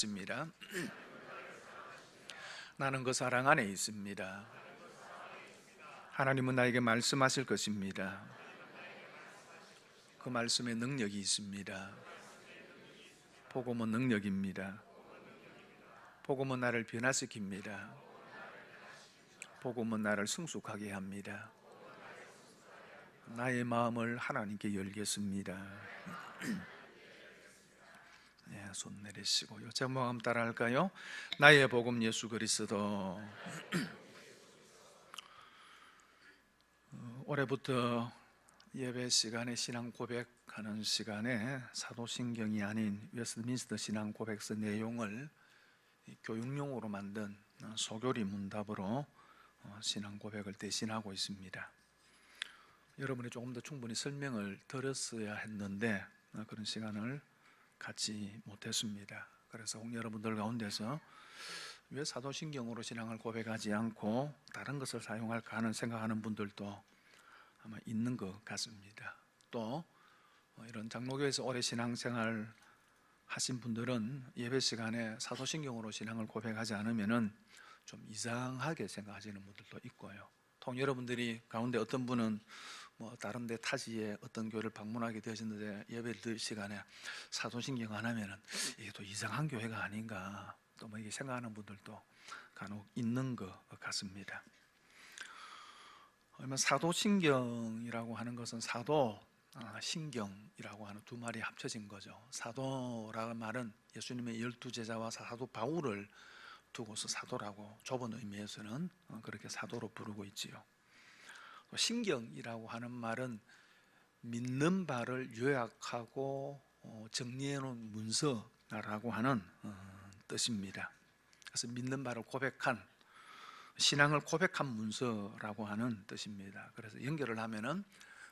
읽습니다. 나는 그 사랑 안에 있습니다. 하나님은 나에게 말씀하실 것입니다. 그 말씀에 능력이 있습니다. 복음은 능력입니다. 복음은 나를 변화시킵니다. 복음은 나를 성숙하게 합니다. 나의 마음을 하나님께 열겠습니다. 네, 손 내리시고요. 제목 한번 따라할까요? 나의 복음 예수 그리스도. 올해부터 예배 시간에 신앙 고백하는 시간에 사도신경이 아닌 웨스트민스터 신앙 고백서 내용을 교육용으로 만든 소교리 문답으로 신앙 고백을 대신하고 있습니다. 여러분이 조금 더 충분히 설명을 들었어야 했는데 그런 시간을 갖지 못했습니다. 그래서 여러분들 가운데서 왜 사도신경으로 신앙을 고백하지 않고 다른 것을 사용할까 하는 생각하는 분들도 아마 있는 것 같습니다. 또 이런 장로교에서 오래 신앙생활 하신 분들은 예배 시간에 사도신경으로 신앙을 고백하지 않으면은 좀 이상하게 생각하시는 분들도 있고요. 통 여러분들이 가운데 어떤 분은 다른 데 타지에 어떤 교회를 방문하게 되었는데 예배 드릴 시간에 사도신경 안 하면은 이게 또 이상한 교회가 아닌가 또 이렇게 생각하는 분들도 간혹 있는 것 같습니다. 사도신경이라고 하는 것은 사도, 신경이라고 하는 두 말이 합쳐진 거죠. 사도라는 말은 예수님의 12제자와 사도 바울을 두고서 사도라고 좁은 의미에서는 그렇게 사도로 부르고 있지요. 신경이라고 하는 말은 믿는 바를 요약하고 정리해 놓은 문서라고 하는 뜻입니다. 그래서 믿는 바를 고백한, 신앙을 고백한 문서라고 하는 뜻입니다. 그래서 연결을 하면은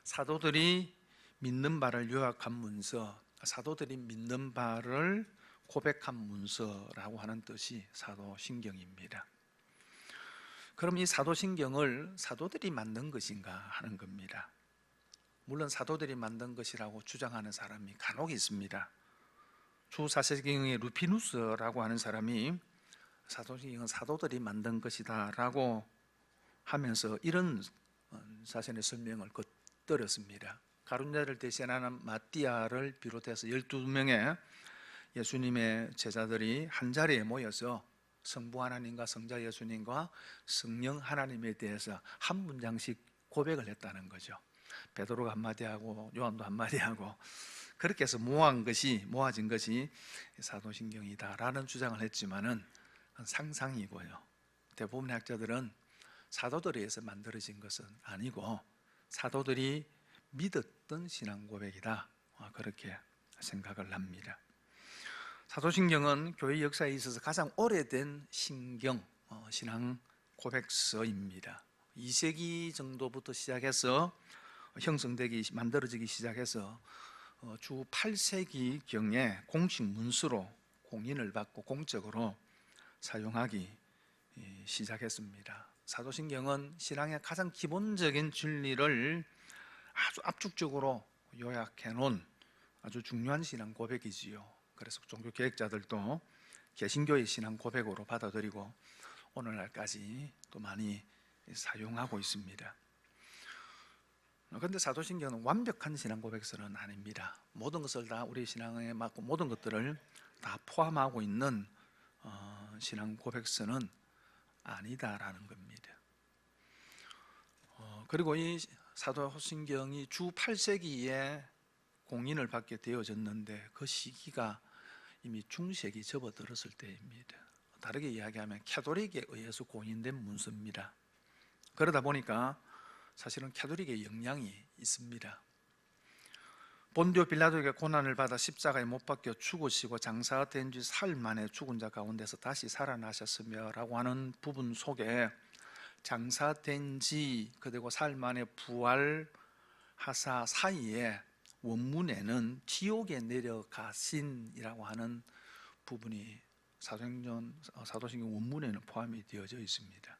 사도들이 믿는 바를 요약한 문서, 사도들이 믿는 바를 고백한 문서라고 하는 뜻이 사도신경입니다. 그럼 이 사도신경을 사도들이 만든 것인가 하는 겁니다. 물론 사도들이 만든 것이라고 주장하는 사람이 간혹 있습니다. 주사세경의 루피누스라고 하는 사람이 사도신경은 사도들이 만든 것이다 라고 하면서 이런 자신의 설명을 겉들였습니다. 가룟자를 대신하는 마띠아를 비롯해서 12명의 예수님의 제자들이 한자리에 모여서 성부 하나님과 성자 예수님과 성령 하나님에 대해서 한 문장씩 고백을 했다는 거죠. 베드로가 한마디 하고 요한도 한마디 하고 그렇게 해서 모아진 것이 사도신경이다라는 주장을 했지만은 상상이고요. 대부분의 학자들은 사도들에 의해서 만들어진 것은 아니고 사도들이 믿었던 신앙 고백이다 그렇게 생각을 합니다. 사도신경은 교회 역사에 있어서 가장 오래된 신경, 신앙 고백서입니다. 2세기 정도부터 시작해서 만들어지기 시작해서 주 8세기경에 공식 문서로 공인을 받고 공적으로 사용하기 시작했습니다. 사도신경은 신앙의 가장 기본적인 진리를 아주 압축적으로 요약해 놓은 아주 중요한 신앙 고백이지요. 그래서 종교 계획자들도 개신교의 신앙 고백으로 받아들이고 오늘날까지 또 많이 사용하고 있습니다. 그런데 사도신경은 완벽한 신앙 고백서는 아닙니다. 모든 것을 다 우리 신앙에 맞고 모든 것들을 다 포함하고 있는 신앙 고백서는 아니다라는 겁니다. 그리고 이 사도신경이 주 8세기에 공인을 받게 되어졌는데 그 시기가 이미 중세기 접어들었을 때입니다. 다르게 이야기하면 캐톨릭에 의해서 공인된 문서입니다. 그러다 보니까 사실은 캐톨릭의 영향이 있습니다. 본디오 빌라도에게 고난을 받아 십자가에 못 박혀 죽으시고 장사된 지 사흘 만에 죽은 자 가운데서 다시 살아나셨으며 라고 하는 부분 속에 장사된 지 그리고 사흘 만에 부활하사 사이에 원문에는 지옥에 내려가신이라고 하는 부분이 사도신경 원문에는 포함이 되어져 있습니다.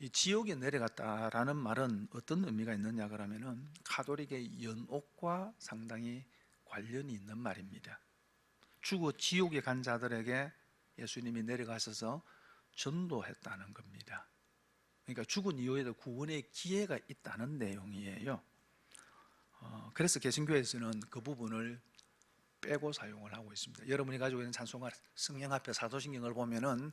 이 지옥에 내려갔다라는 말은 어떤 의미가 있느냐 그러면은 가톨릭의 연옥과 상당히 관련이 있는 말입니다. 죽어 지옥에 간 자들에게 예수님이 내려가셔서 전도했다는 겁니다. 그러니까 죽은 이후에도 구원의 기회가 있다는 내용이에요. 그래서 개신교에서는 그 부분을 빼고 사용을 하고 있습니다. 여러분이 가지고 있는 찬송가 성령 앞에 사도신경을 보면은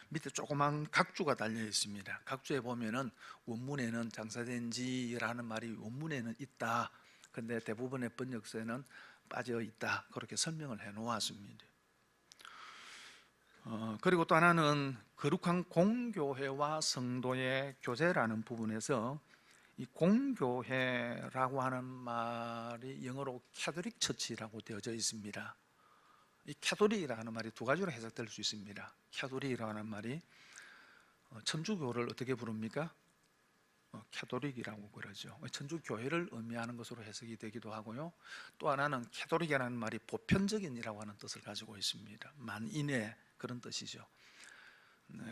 밑에 조그만 각주가 달려 있습니다. 각주에 보면은 원문에는 장사된지라는 말이 원문에는 있다. 근데 대부분의 번역서에는 빠져 있다. 그렇게 설명을 해 놓았습니다. 그리고 또 하나는 거룩한 공교회와 성도의 교제라는 부분에서 이 공교회라고 하는 말이 영어로 캐톨릭 처치라고 되어져 있습니다. 이 캐톨릭이라는 말이 두 가지로 해석될 수 있습니다. 캐톨릭이라는 말이 천주교를 어떻게 부릅니까? 캐톨릭이라고 그러죠. 천주교회를 의미하는 것으로 해석이 되기도 하고요. 또 하나는 캐톨릭이라는 말이 보편적인이라고 하는 뜻을 가지고 있습니다. 만인의 그런 뜻이죠.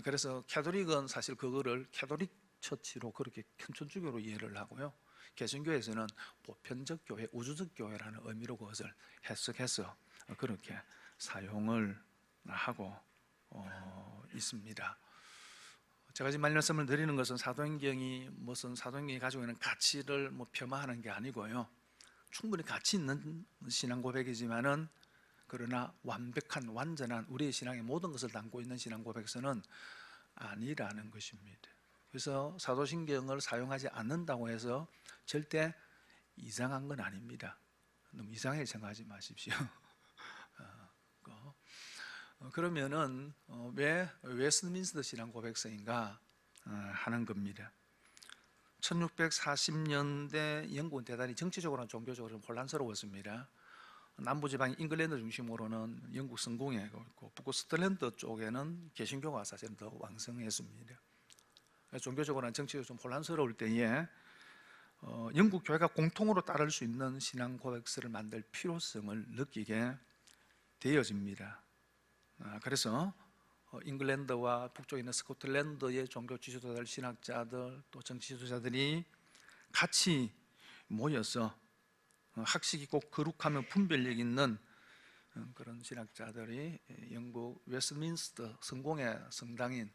그래서 캐톨릭은 사실 그거를 캐톨릭 처치로 그렇게 큰 천주교로 이해를 하고요. 개신교에서는 보편적 교회, 우주적 교회라는 의미로 그것을 해석해서 그렇게 사용을 하고 있습니다. 제가 지금 말씀을 드리는 것은 사도행전이 무슨 사도행전이 가지고 있는 가치를 폄하하는 게 아니고요. 충분히 가치 있는 신앙 고백이지만은 그러나 완벽한 완전한 우리의 신앙의 모든 것을 담고 있는 신앙 고백서는 아니라는 것입니다. 그래서 사도신경을 사용하지 않는다고 해서 절대 이상한 건 아닙니다. 너무 이상하게 생각하지 마십시오. 그러면은 왜 웨스트민스터 신앙 고백서인가 하는 겁니다. 1640년대 영국은 대단히 정치적으로나 종교적으로 혼란스러웠습니다. 남부지방 잉글랜드 중심으로는 영국 성공회가 있고 북부 스코틀랜드 쪽에는 개신교가 사실은 더 왕성했습니다. 종교적으로나 정치적으로 좀 혼란스러울 때에 영국 교회가 공통으로 따를 수 있는 신앙 고백서를 만들 필요성을 느끼게 되어집니다. 그래서 잉글랜드와 북쪽에 있는 스코틀랜드의 종교 지도자들, 신학자들, 또 정치 지도자들이 같이 모여서 학식 있고 거룩하며 분별력 있는 그런 신학자들이 영국 웨스트민스터 성공회 성당인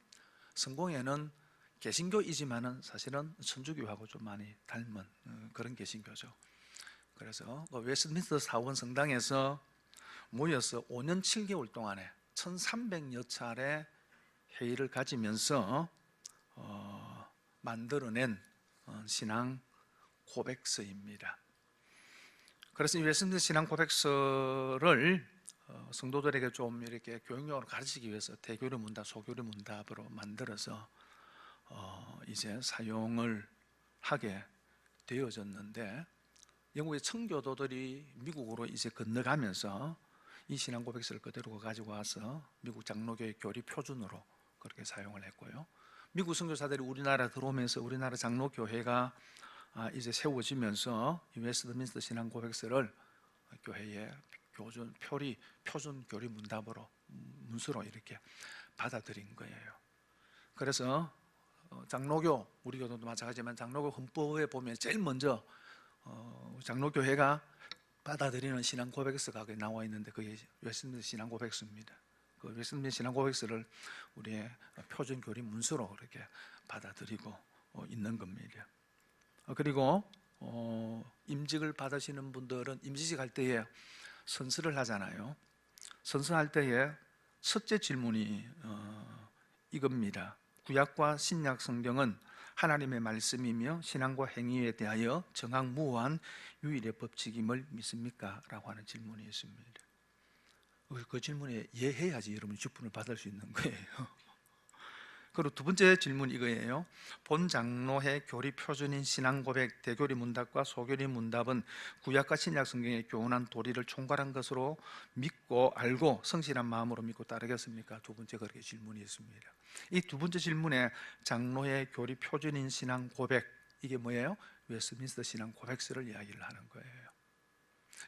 성공회는 개신교이지만은 사실은 천주교하고 좀 많이 닮은 그런 개신교죠. 그래서 웨스트민스터 사원 성당에서 모여서 5년 7개월 동안에 1300여 차례 회의를 가지면서 만들어낸 신앙 고백서입니다. 그래서 이 웨스트민스터 신앙 고백서를 성도들에게 좀 이렇게 교육용으로 가르치기 위해서 대교리 문답, 소교리 문답으로 만들어서 이제 사용을 하게 되어졌는데 영국의 청교도들이 미국으로 이제 건너가면서 이 신앙 고백서를 그대로 가지고 와서 미국 장로교의 교리 표준으로 그렇게 사용을 했고요. 미국 선교사들이 우리나라 들어오면서 우리나라 장로교회가 이제 세워지면서 이 웨스트민스터 신앙 고백서를 교회의 표준 교리 문답으로 문서로 이렇게 받아들인 거예요. 그래서 장로교, 우리 교도도 마찬가지지만 장로교 헌법에 보면 제일 먼저 장로교회가 받아들이는 신앙 고백서가 나와 있는데 그게 웨스트민스터 신앙 고백서입니다. 그 웨스트민스터 신앙 고백서를 우리의 표준 교리 문서로 그렇게 받아들이고 있는 겁니다. 그리고 임직을 받으시는 분들은 임시직 할 때에 선서를 하잖아요. 선서할 때에 첫째 질문이 이겁니다. 구약과 신약 성경은 하나님의 말씀이며 신앙과 행위에 대하여 정확무한 유일의 법칙임을 믿습니까? 라고 하는 질문이 있습니다. 그 질문에 예해야지 여러분이 직분을 받을 수 있는 거예요. 그리고 두 번째 질문 이거예요. 본 장로회 교리 표준인 신앙 고백 대교리 문답과 소교리 문답은 구약과 신약 성경의 교훈한 도리를 총괄한 것으로 믿고 알고 성실한 마음으로 믿고 따르겠습니까? 두 번째 그렇게 질문이 있습니다. 이 두 번째 질문에 장로회 교리 표준인 신앙 고백 이게 뭐예요? 웨스트민스터 신앙 고백서를 이야기를 하는 거예요.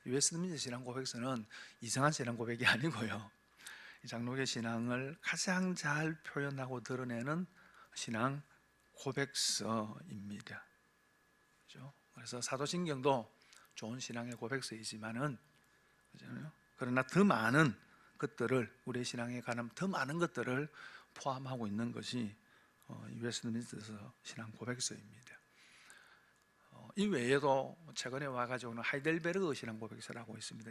웨스트민스터 신앙 고백서는 이상한 신앙 고백이 아니고요. 장로교 신앙을 가장 잘 표현하고 드러내는 신앙 고백서입니다. 그렇죠? 그래서 사도신경도 좋은 신앙의 고백서이지만은 그러나 더 많은 것들을, 우리의 신앙에 관한 더 많은 것들을 포함하고 있는 것이 웨스트민스터 신앙 고백서입니다. 이 외에도 최근에 와가지고는 하이델베르그 신앙 고백서라고 있습니다.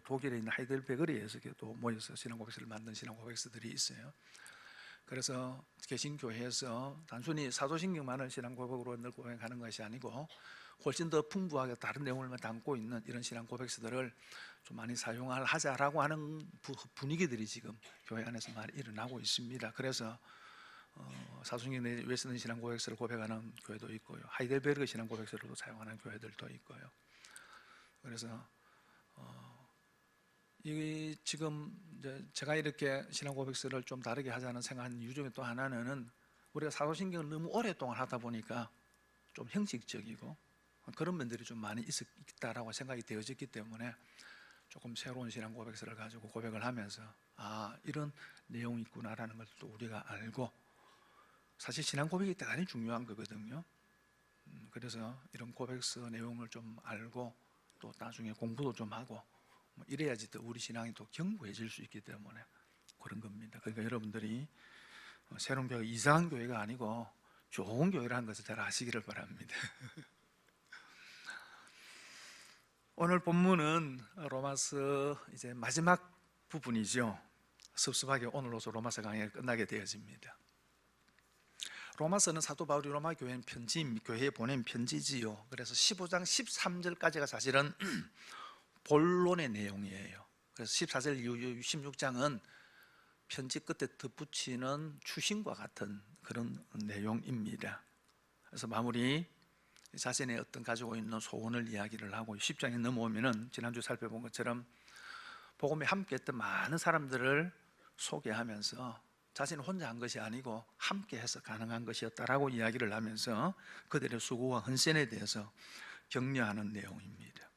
독일에 있는 하이델베르그에서 또 모여서 신앙 고백서를 만든 신앙 고백서들이 있어요. 그래서 개신교회에서 단순히 사도신경만을 신앙 고백으로 늘 고백하는 것이 아니고 훨씬 더 풍부하게 다른 내용을 담고 있는 이런 신앙 고백서들을 좀 많이 사용하자라고 하는 분위기들이 지금 교회 안에서 많이 일어나고 있습니다. 그래서 사도신경 내 웨스턴 신앙 고백서를 고백하는 교회도 있고요, 하이델베르그 신앙 고백서를 사용하는 교회들도 있고요. 그래서 이 지금 이제 제가 이렇게 신앙 고백서를 좀 다르게 하자는 생각한 이유 중에 또 하나는 우리가 사도신경을 너무 오랫동안 하다 보니까 좀 형식적이고 그런 면들이 좀 많이 있다라고 생각이 되어졌기 때문에 조금 새로운 신앙 고백서를 가지고 고백을 하면서 이런 내용이 있구나라는 걸 또 우리가 알고, 사실 신앙 고백이 대단히 중요한 거거든요. 그래서 이런 고백서 내용을 좀 알고 또 나중에 공부도 좀 하고 이래야지 또 우리 신앙이 또 견고해질 수 있기 때문에 그런 겁니다. 그러니까 여러분들이 새로운 교회, 이상한 교회가 아니고 좋은 교회라는 것을 잘 아시기를 바랍니다. 오늘 본문은 로마서 이제 마지막 부분이죠. 섭섭하게 오늘로서 로마서 강의가 끝나게 되어집니다. 로마서는 사도 바울이 로마 교회에 보낸 편지지요. 그래서 15장 13절까지가 사실은 본론의 내용이에요. 그래서 14절 이후 16장은 편지 끝에 덧붙이는 추신과 같은 그런 내용입니다. 그래서 마무리 자신의 어떤 가지고 있는 소원을 이야기를 하고 10장에 넘어오면은 지난주 살펴본 것처럼 복음에 함께했던 많은 사람들을 소개하면서 자신은 혼자 한 것이 아니고 함께해서 가능한 것이었다라고 이야기를 하면서 그들의 수고와 헌신에 대해서 격려하는 내용입니다.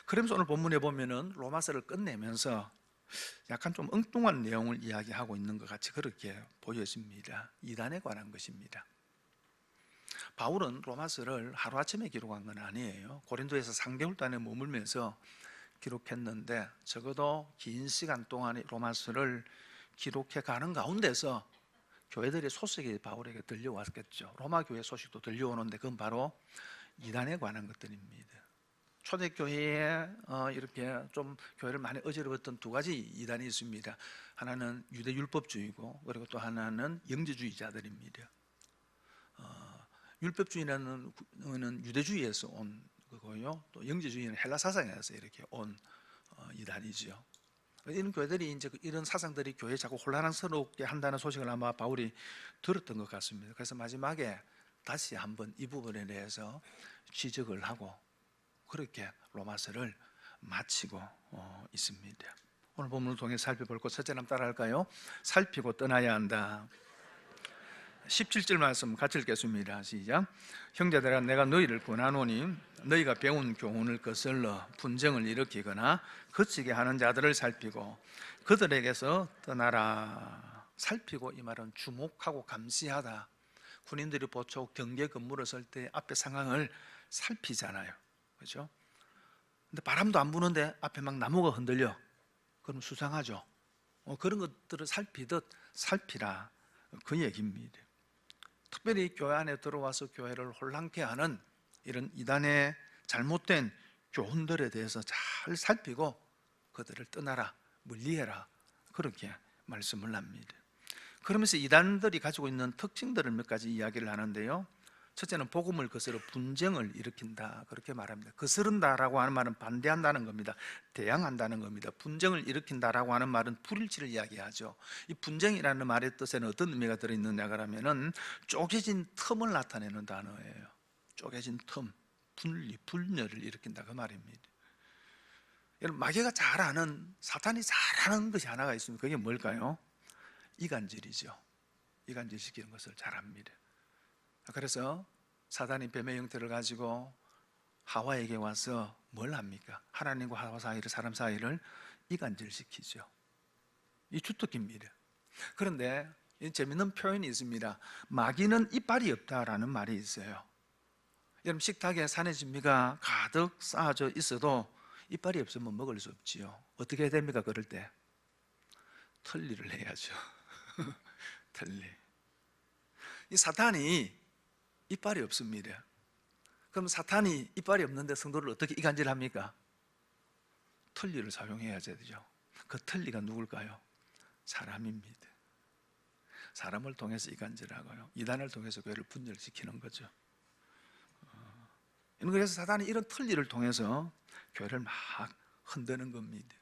그러면서 오늘 본문에 보면은 로마서를 끝내면서 약간 좀 엉뚱한 내용을 이야기하고 있는 것 같이 그렇게 보여집니다. 이단에 관한 것입니다. 바울은 로마서를 하루아침에 기록한 건 아니에요. 고린도에서 3개월 동안에 머물면서 기록했는데 적어도 긴 시간 동안 로마서를 기록해 가는 가운데서 교회들의 소식이 바울에게 들려왔겠죠. 로마 교회 소식도 들려오는데 그건 바로 이단에 관한 것들입니다. 초대교회에 이렇게 좀 교회를 많이 어지러웠던 두 가지 이단이 있습니다. 하나는 유대율법주의고 그리고 또 하나는 영지주의자들입니다. 율법주의라는 유대주의에서 온 거고요, 또 영지주의는 헬라 사상에서 이렇게 온 이단이죠. 이런 교회들이 이제 이런 사상들이 교회에 자꾸 혼란스럽게 한다는 소식을 아마 바울이 들었던 것 같습니다. 그래서 마지막에 다시 한번 이 부분에 대해서 지적을 하고 그렇게 로마서를 마치고 있습니다. 오늘 본문을 통해 살펴볼 것 첫째 남 따라할까요? 살피고 떠나야 한다. 17절 말씀 같이 읽겠습니다. 시작. 형제들아 내가 너희를 권하노니 너희가 배운 교훈을 거슬러 분쟁을 일으키거나 거치게 하는 자들을 살피고 그들에게서 떠나라. 살피고 이 말은 주목하고 감시하다. 군인들이 보초 경계 근무를 설 때 앞에 상황을 살피잖아요. 그렇죠? 근데 바람도 안 부는데 앞에 막 나무가 흔들려. 그럼 수상하죠. 그런 것들을 살피듯 살피라, 그 얘기입니다. 특별히 교회 안에 들어와서 교회를 혼란케 하는 이런 이단의 잘못된 교훈들에 대해서 잘 살피고 그들을 떠나라, 멀리해라, 그렇게 말씀을 합니다. 그러면서 이단들이 가지고 있는 특징들을 몇 가지 이야기를 하는데요, 첫째는 복음을 거스러 분쟁을 일으킨다, 그렇게 말합니다. 거스른다라고 하는 말은 반대한다는 겁니다. 대항한다는 겁니다. 분쟁을 일으킨다라고 하는 말은 불일치를 이야기하죠. 이 분쟁이라는 말의 뜻에는 어떤 의미가 들어있느냐 그러면은 쪼개진 틈을 나타내는 단어예요. 쪼개진 틈, 분리, 분열을 일으킨다, 그 말입니다. 여러분, 마귀가 잘 아는, 사탄이 잘 아는 것이 하나가 있습니다. 그게 뭘까요? 이간질이죠. 이간질시키는 것을 잘 압니다. 그래서 사단이 뱀의 형태를 가지고 하와에게 와서 뭘 합니까? 하나님과 하와 사이를, 사람 사이를 이간질시키죠. 이 주특기입니다. 그런데 재밌는 표현이 있습니다. 마귀는 이빨이 없다라는 말이 있어요. 여러분, 식탁에 산의 진미가 가득 쌓아져 있어도 이빨이 없으면 먹을 수 없지요. 어떻게 해야 됩니까? 그럴 때 틀리를 해야죠. 틀리. 이 사탄이 이빨이 없습니다. 그럼 사탄이 이빨이 없는데 성도를 어떻게 이간질합니까? 틀리를 사용해야 되죠. 그 틀리가 누굴까요? 사람입니다. 사람을 통해서 이간질하고요, 이단을 통해서 교회를 분열시키는 거죠. 그래서 사탄이 이런 틀리를 통해서 교회를 막 흔드는 겁니다.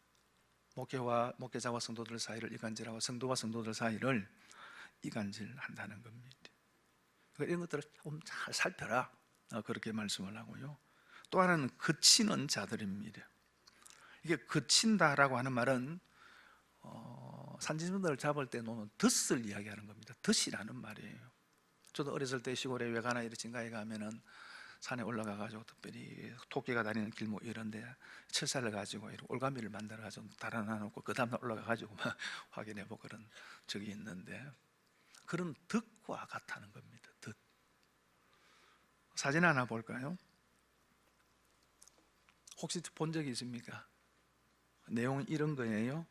목회자와 성도들 사이를 이간질하고 성도와 성도들 사이를 이간질한다는 겁니다. 이런 것들을 좀 잘 살펴라, 그렇게 말씀을 하고요. 또 하나는 그치는 자들입니다. 이게 그친다라고 하는 말은 산지분들을 잡을 때 놓는 덫을 이야기하는 겁니다. 덫이라는 말이에요. 저도 어렸을 때 시골에 외가나 이런 진가에 가면은 산에 올라가가지고 특별히 토끼가 다니는 길목 이런데 철사를 가지고 올가미를 만들어가지고 달아놔놓고 그 다음날 올라가가지고 막 확인해보고 그런 적이 있는데, 그런 덫과 같다는 겁니다. 덫. 사진 하나 볼까요? 혹시 본 적이 있습니까? 내용은 이런 거예요.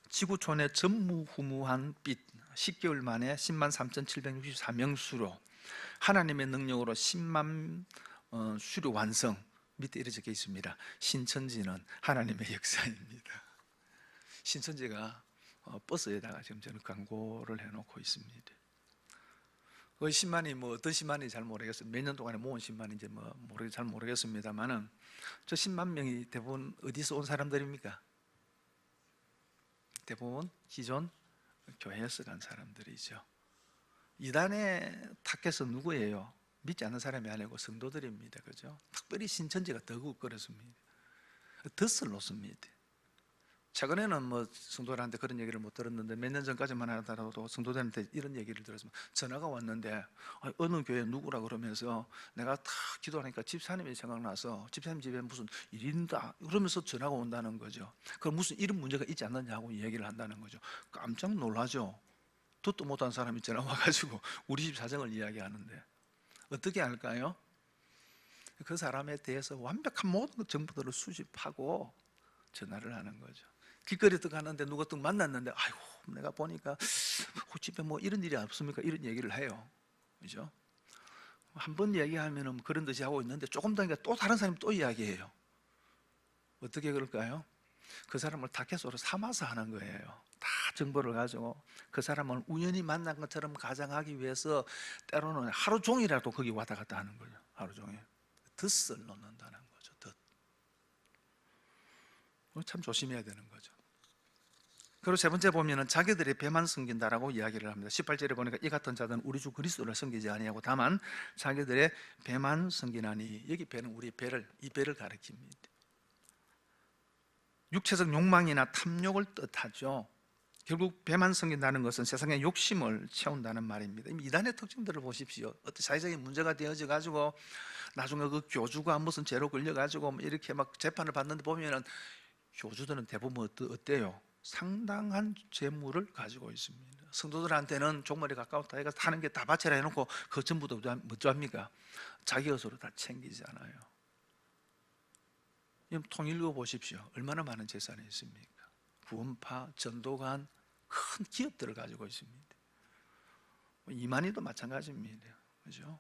지구촌의 전무후무한 빛, 10개월 만에 10만 3,764명 수로 하나님의 능력으로 10만 수료 완성. 밑에 이렇게 적혀 있습니다. 신천지는 하나님의 역사입니다. 신천지가 버스에다가 지금 저는 광고를 해놓고 있습니다. 그 10만이 뭐 어떤 10만인지 잘 모르겠어요. 몇 년 동안에 모은 10만인지 잘 모르겠습니다만은, 저 10만 명이 대부분 어디서 온 사람들입니까? 대부분 기존 교회에서 간 사람들이죠. 이단의 타겟은 누구예요? 믿지 않는 사람이 아니고 성도들입니다. 그죠? 특별히 신천지가 더욱 그렇습니다. 덫을 놓습니다. 최근에는 뭐 성도들한테 그런 얘기를 못 들었는데, 몇 년 전까지만 하더라도 성도들한테 이런 얘기를 들었으면, 전화가 왔는데 어느 교회 누구라 그러면서 내가 다 기도하니까 집사님이 생각나서 집사님 집에 무슨 일이 있다 그러면서 전화가 온다는 거죠. 그럼 무슨 이런 문제가 있지 않느냐고 얘기를 한다는 거죠. 깜짝 놀라죠. 듣도 못한 사람이 전화 와가지고 우리 집 사정을 이야기하는데 어떻게 할까요? 그 사람에 대해서 완벽한 모든 정보들을 수집하고 전화를 하는 거죠. 길거리에 가는데 누가 또 만났는데, 아이고 내가 보니까 집에 뭐 이런 일이 없습니까? 이런 얘기를 해요. 그죠? 한 번 얘기하면은 그런 듯이 하고 있는데 조금 더 또 다른 사람이 또 이야기해요. 어떻게 그럴까요? 그 사람을 타겟으로 삼아서 하는 거예요. 다 정보를 가지고 그 사람을 우연히 만난 것처럼 가장하기 위해서 때로는 하루 종일이라도 거기 왔다 갔다 하는 거죠. 하루 종일. 덫을 놓는다는 거죠. 덫. 참 조심해야 되는 거죠. 그리고 세 번째 보면은 자기들의 배만 섬긴다라고 이야기를 합니다. 18절에 보니까 이 같은 자들은 우리 주 그리스도를 섬기지 아니하고 다만 자기들의 배만 섬기나니, 여기 배는 우리 배를, 이 배를 가리킵니다. 육체적 욕망이나 탐욕을 뜻하죠. 결국 배만 섬긴다는 것은 세상의 욕심을 채운다는 말입니다. 이단의 특징들을 보십시오. 어떤 사회적인 문제가 되어져 가지고 나중에 그 교주가 무슨 죄로 걸려 가지고 이렇게 막 재판을 받는데 보면은 교주들은 대부분 어때요? 상당한 재물을 가지고 있습니다. 성도들한테는 종말이 가까웠다 해서 하는 게 다 바쳐라 해놓고 그 전부도 뭐죠 합니까? 자기 것으로 다 챙기잖아요. 통일교 보십시오. 얼마나 많은 재산이 있습니까? 구원파, 전도관, 큰 기업들을 가지고 있습니다. 이만희도 마찬가지입니다. 그죠?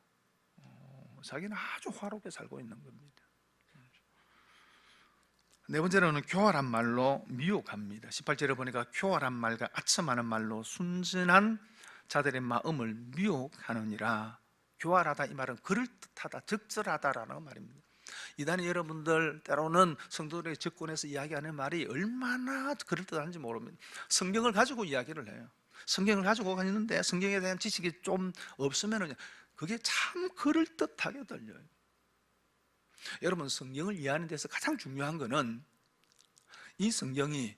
자기는 아주 화롭게 살고 있는 겁니다. 네 번째로는 교활한 말로 미혹합니다. 18절에 보니까 교활한 말과 아첨하는 말로 순진한 자들의 마음을 미혹하느니라. 교활하다 이 말은 그럴듯하다, 적절하다라는 말입니다. 이단이 여러분들 때로는 성도들의 접근해서 이야기하는 말이 얼마나 그럴듯한지 모릅니다. 성경을 가지고 이야기를 해요. 성경을 가지고 가는데 성경에 대한 지식이 좀 없으면 그게 참 그럴듯하게 들려요. 여러분, 성경을 이해하는 데서 가장 중요한 것은 이 성경이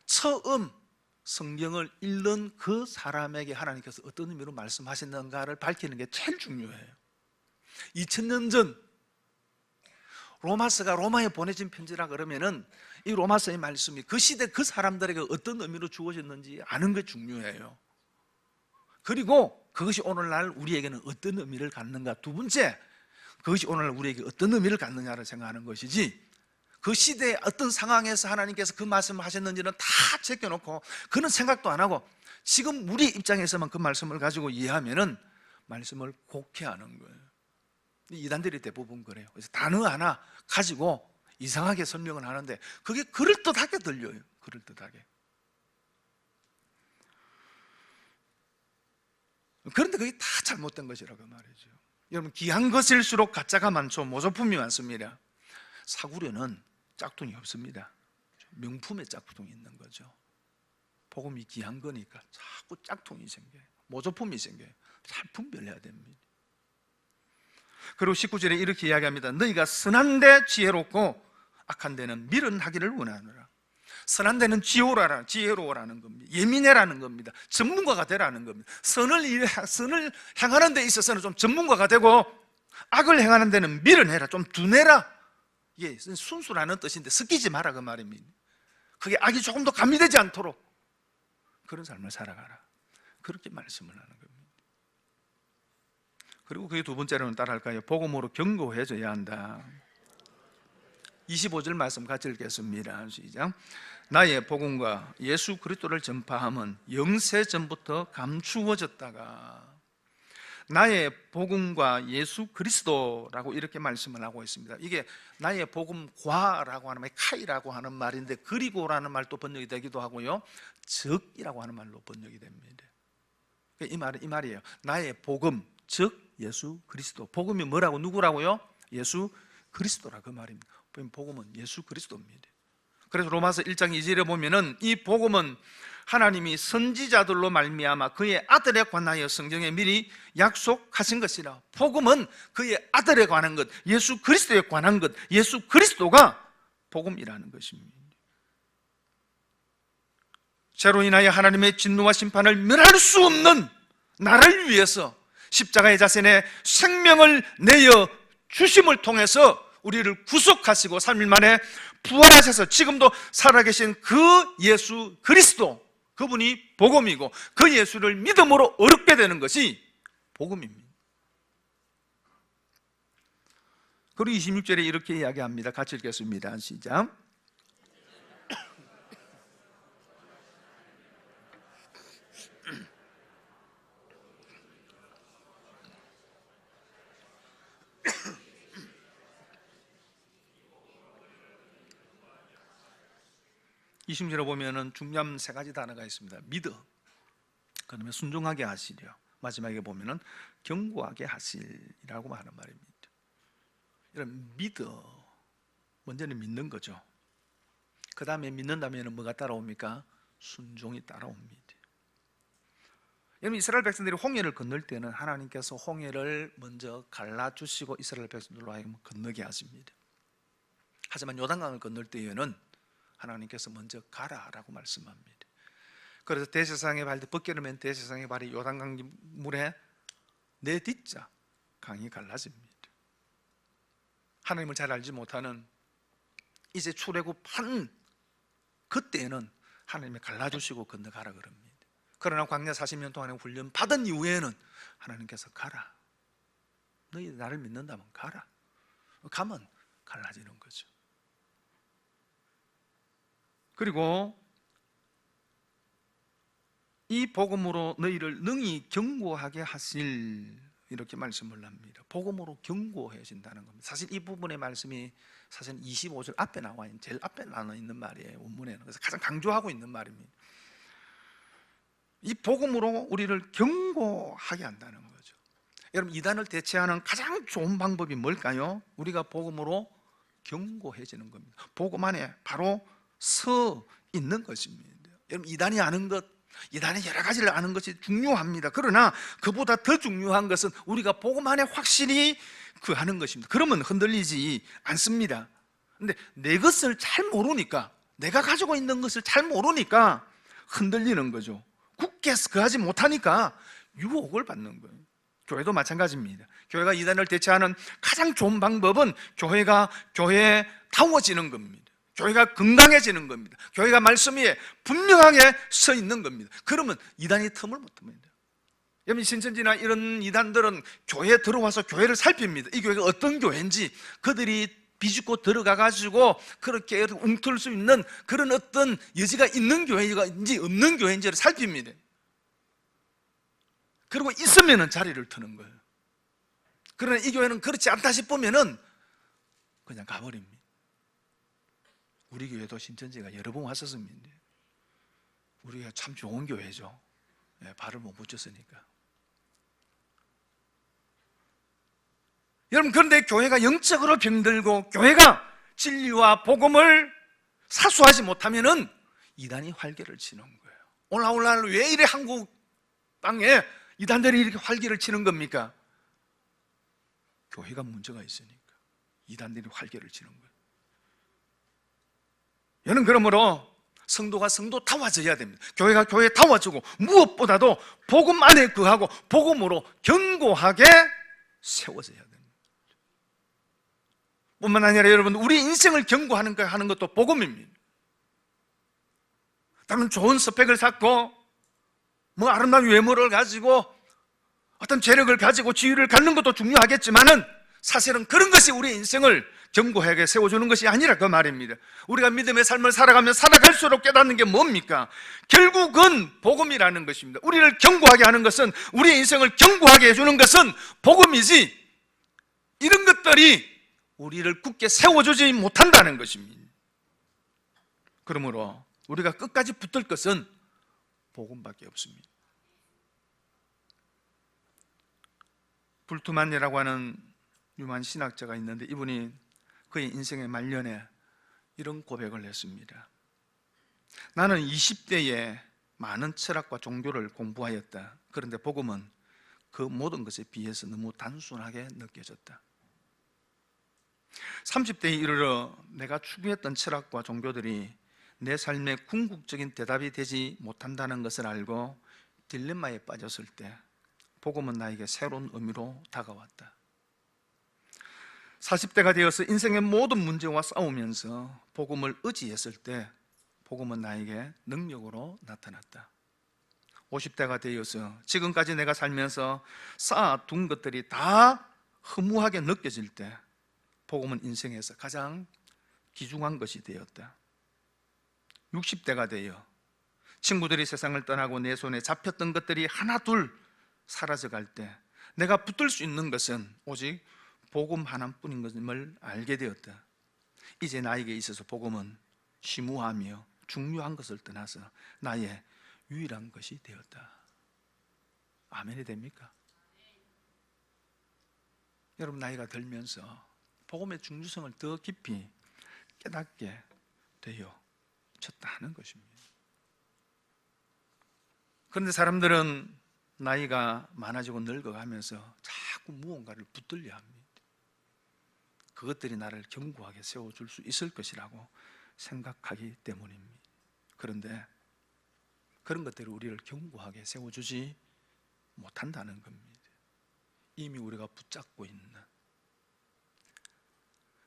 처음 성경을 읽는 그 사람에게 하나님께서 어떤 의미로 말씀하셨는가를 밝히는 게 제일 중요해요. 2000년 전 로마서가 로마에 보내진 편지라 그러면은 이 로마서의 말씀이 그 시대 그 사람들에게 어떤 의미로 주어졌는지 아는 게 중요해요. 그리고 그것이 오늘날 우리에게는 어떤 의미를 갖는가. 두 번째, 그것이 오늘날 우리에게 어떤 의미를 갖느냐를 생각하는 것이지, 그 시대의 어떤 상황에서 하나님께서 그 말씀을 하셨는지는 다 제껴놓고 그는 생각도 안 하고 지금 우리 입장에서만 그 말씀을 가지고 이해하면은 말씀을 곡해하는 거예요. 이단들이 대부분 그래요. 그래서 단어 하나 가지고 이상하게 설명을 하는데 그게 그럴듯하게 들려요. 그럴듯하게. 그런데 그게 다 잘못된 것이라고 말이죠. 여러분, 귀한 것일수록 가짜가 많죠. 모조품이 많습니다. 사구려는 짝퉁이 없습니다. 명품의 짝퉁이 있는 거죠. 복음이 귀한 거니까 자꾸 짝퉁이 생겨요. 모조품이 생겨요. 잘 분별해야 됩니다. 그리고 19절에 이렇게 이야기합니다. 너희가 선한 데 지혜롭고 악한 데는 미련하기를 원하노라. 선한 데는 지혜로워라는 겁니다. 예민해라는 겁니다. 전문가가 되라는 겁니다. 선을 행하는 데 있어서는 좀 전문가가 되고 악을 행하는 데는 미련해라, 좀 둔해라. 이게 순수라는 뜻인데 섞이지 마라 그 말입니다. 그게 악이 조금 더 가미되지 않도록 그런 삶을 살아가라, 그렇게 말씀을 하는 겁니다. 그리고 그게 두 번째로는 따라할까요? 복음으로 견고해져야 한다. 25절 말씀 같이 읽겠습니다. 시작. 나의 복음과 예수 그리스도를 전파함은 영세 전부터 감추어졌다가, 나의 복음과 예수 그리스도라고 이렇게 말씀을 하고 있습니다. 이게 나의 복음과라고 하는 말, 카이라고 하는 말인데 그리고라는 말도 번역이 되기도 하고요, 즉이라고 하는 말로 번역이 됩니다. 이 말이에요. 나의 복음, 즉 예수 그리스도. 복음이 뭐라고, 누구라고요? 예수 그리스도라 그 말입니다. 복음은 예수 그리스도입니다. 그래서 로마서 1장 2절에 보면은 이 복음은 하나님이 선지자들로 말미암아 그의 아들에 관하여 성경에 미리 약속하신 것이라. 복음은 그의 아들에 관한 것, 예수 그리스도에 관한 것, 예수 그리스도가 복음이라는 것입니다. 죄로 인하여 하나님의 진노와 심판을 면할 수 없는 나를 위해서 십자가의 자신의 생명을 내어 주심을 통해서 우리를 구속하시고 3일 만에 부활하셔서 지금도 살아계신 그 예수 그리스도, 그분이 복음이고 그 예수를 믿음으로 얻게 되는 것이 복음입니다. 그리고 26절에 이렇게 이야기합니다. 같이 읽겠습니다. 시작. 이 20절에 보면은 중요한 세 가지 단어가 있습니다. 믿어, 그 다음에 순종하게 하시려, 마지막에 보면은 견고하게 하시라고 하는 말입니다. 이런 믿어, 먼저는 믿는 거죠. 그 다음에 믿는다면 뭐가 따라옵니까? 순종이 따라옵니다. 여러분, 이스라엘 백성들이 홍해를 건널 때는 하나님께서 홍해를 먼저 갈라주시고 이스라엘 백성들로 하여금 건너게 하십니다. 하지만 요단강을 건널 때에는 하나님께서 먼저 가라라고 말씀합니다. 그래서 대제사장의 발에 벗기를 맨 대제사장의 발이 요단강 물에 내딛자 강이 갈라집니다. 하나님을 잘 알지 못하는 이제 출애굽한 그때에는 하나님이 갈라주시고 건너가라 그럽니다. 그러나 광야 40년 동안의 훈련 받은 이후에는 하나님께서 가라, 너희 나를 믿는다면 가라, 가면 갈라지는 거죠. 그리고 이 복음으로 너희를 능히 견고하게 하실, 이렇게 말씀을 합니다. 복음으로 견고해진다는 겁니다. 사실 이 부분의 말씀이 사실 25절 앞에 나와 있는, 제일 앞에 나와 있는 말이에요, 원문에는. 그래서 가장 강조하고 있는 말입니다. 이 복음으로 우리를 견고하게 한다는 거죠. 여러분, 이단을 대체하는 가장 좋은 방법이 뭘까요? 우리가 복음으로 견고해지는 겁니다. 복음 안에 바로 서 있는 것입니다. 여러분, 이단이 아는 것, 이단의 여러 가지를 아는 것이 중요합니다. 그러나 그보다 더 중요한 것은 우리가 복음 안에 확실히 하는 것입니다. 그러면 흔들리지 않습니다. 근데 내 것을 잘 모르니까, 내가 가지고 있는 것을 잘 모르니까 흔들리는 거죠. 굳게 하지 못하니까 유혹을 받는 거예요. 교회도 마찬가지입니다. 교회가 이단을 대체하는 가장 좋은 방법은 교회가 교회다워지는 겁니다. 교회가 건강해지는 겁니다. 교회가 말씀 위에 분명하게 서 있는 겁니다. 그러면 이단이 틈을 못 틉니다. 여러분, 신천지나 이런 이단들은 교회에 들어와서 교회를 살핍니다. 이 교회가 어떤 교회인지 그들이 비집고 들어가 가지고 그렇게 웅틀 수 있는 그런 어떤 여지가 있는 교회인지 없는 교회인지를 살핍니다. 그리고 있으면은 자리를 트는 거예요. 그러나 이 교회는 그렇지 않다 싶으면은 그냥 가버립니다. 우리 교회도 신천지가 여러 번 왔었습니다. 우리가 참 좋은 교회죠. 발을 못 붙였으니까. 여러분, 그런데 교회가 영적으로 병들고 교회가 진리와 복음을 사수하지 못하면은 이단이 활개를 치는 거예요. 오늘날 왜 이래 한국 땅에 이단들이 이렇게 활개를 치는 겁니까? 교회가 문제가 있으니까 이단들이 활개를 치는 거예요. 여러분, 그러므로 성도가 성도다워져야 됩니다. 교회가 교회다워지고 무엇보다도 복음 안에 거하고 복음으로 견고하게 세워져야 됩니다. 뿐만 아니라 여러분, 우리 인생을 견고하는 것도 복음입니다. 다른 좋은 스펙을 쌓고 뭐 아름다운 외모를 가지고 어떤 재력을 가지고 지위를 갖는 것도 중요하겠지만은 사실은 그런 것이 우리 인생을 견고하게 세워주는 것이 아니라 그 말입니다. 우리가 믿음의 삶을 살아가면 살아갈수록 깨닫는 게 뭡니까? 결국은 복음이라는 것입니다. 우리를 견고하게 하는 것은, 우리의 인생을 견고하게 해주는 것은 복음이지, 이런 것들이 우리를 굳게 세워주지 못한다는 것입니다. 그러므로 우리가 끝까지 붙들 것은 복음밖에 없습니다. 불투만이라고 하는 유명한 신학자가 있는데, 이분이 그의 인생의 말년에 이런 고백을 했습니다. 나는 20대에 많은 철학과 종교를 공부하였다. 그런데 복음은 그 모든 것에 비해서 너무 단순하게 느껴졌다. 30대에 이르러 내가 추구했던 철학과 종교들이 내 삶의 궁극적인 대답이 되지 못한다는 것을 알고 딜레마에 빠졌을 때 복음은 나에게 새로운 의미로 다가왔다. 40대가 되어서 인생의 모든 문제와 싸우면서 복음을 의지했을 때 복음은 나에게 능력으로 나타났다. 50대가 되어서 지금까지 내가 살면서 쌓아둔 것들이 다 허무하게 느껴질 때 복음은 인생에서 가장 귀중한 것이 되었다. 60대가 되어 친구들이 세상을 떠나고 내 손에 잡혔던 것들이 하나둘 사라져갈 때 내가 붙들 수 있는 것은 오직 복음 하나뿐인 것임을 알게 되었다. 이제 나에게 있어서 복음은 심오하며 중요한 것을 떠나서 나의 유일한 것이 되었다. 아멘이 됩니까? 여러분, 나이가 들면서 복음의 중요성을 더 깊이 깨닫게 되어졌다는 것입니다. 그런데 사람들은 나이가 많아지고 늙어가면서 자꾸 무언가를 붙들려 합니다. 그것들이 나를 견고하게 세워줄 수 있을 것이라고 생각하기 때문입니다. 그런데 그런 것들이 우리를 견고하게 세워주지 못한다는 겁니다. 이미 우리가 붙잡고 있는,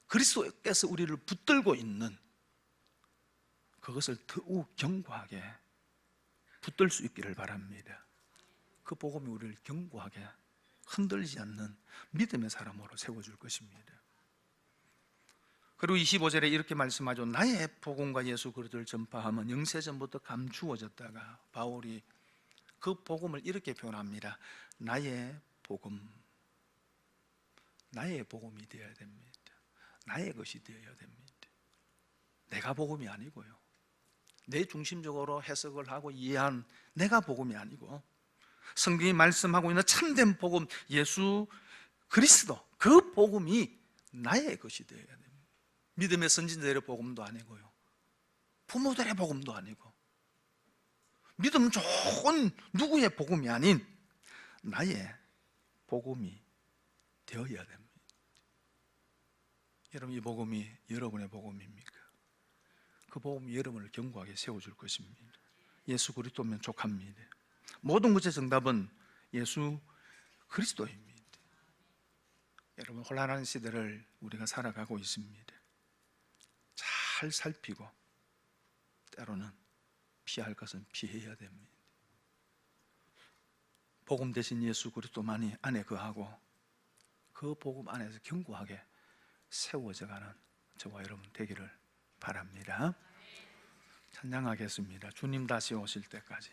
그리스도께서 우리를 붙들고 있는 그것을 더욱 견고하게 붙들 수 있기를 바랍니다. 그 복음이 우리를 견고하게 흔들리지 않는 믿음의 사람으로 세워줄 것입니다. 그리고 25절에 이렇게 말씀하죠. 나의 복음과 예수 그리스도를 전파하면 영세전부터 감추어졌다가 바울이 그 복음을 이렇게 표현합니다. 나의 복음, 나의 복음이 되어야 됩니다. 나의 것이 되어야 됩니다. 내가 복음이 아니고요, 내 중심적으로 해석을 하고 이해한 내가 복음이 아니고 성경이 말씀하고 있는 참된 복음, 예수 그리스도, 그 복음이 나의 것이 되어야 됩니다. 믿음의 선진들의 복음도 아니고요, 부모들의 복음도 아니고, 믿음 좋은 누구의 복음이 아닌 나의 복음이 되어야 됩니다. 여러분, 이 복음이 여러분의 복음입니까? 그 복음이 여러분을 견고하게 세워줄 것입니다. 예수 그리스도면 족합니다. 모든 것의 정답은 예수 그리스도입니다. 여러분, 혼란한 시대를 우리가 살아가고 있습니다. 잘 살피고 때로는 피할 것은 피해야 됩니다. 복음 대신 예수 그리스도만이 안에 거하고 그 복음 안에서 견고하게 세워져가는 저와 여러분 되기를 바랍니다. 찬양하겠습니다. 주님 다시 오실 때까지.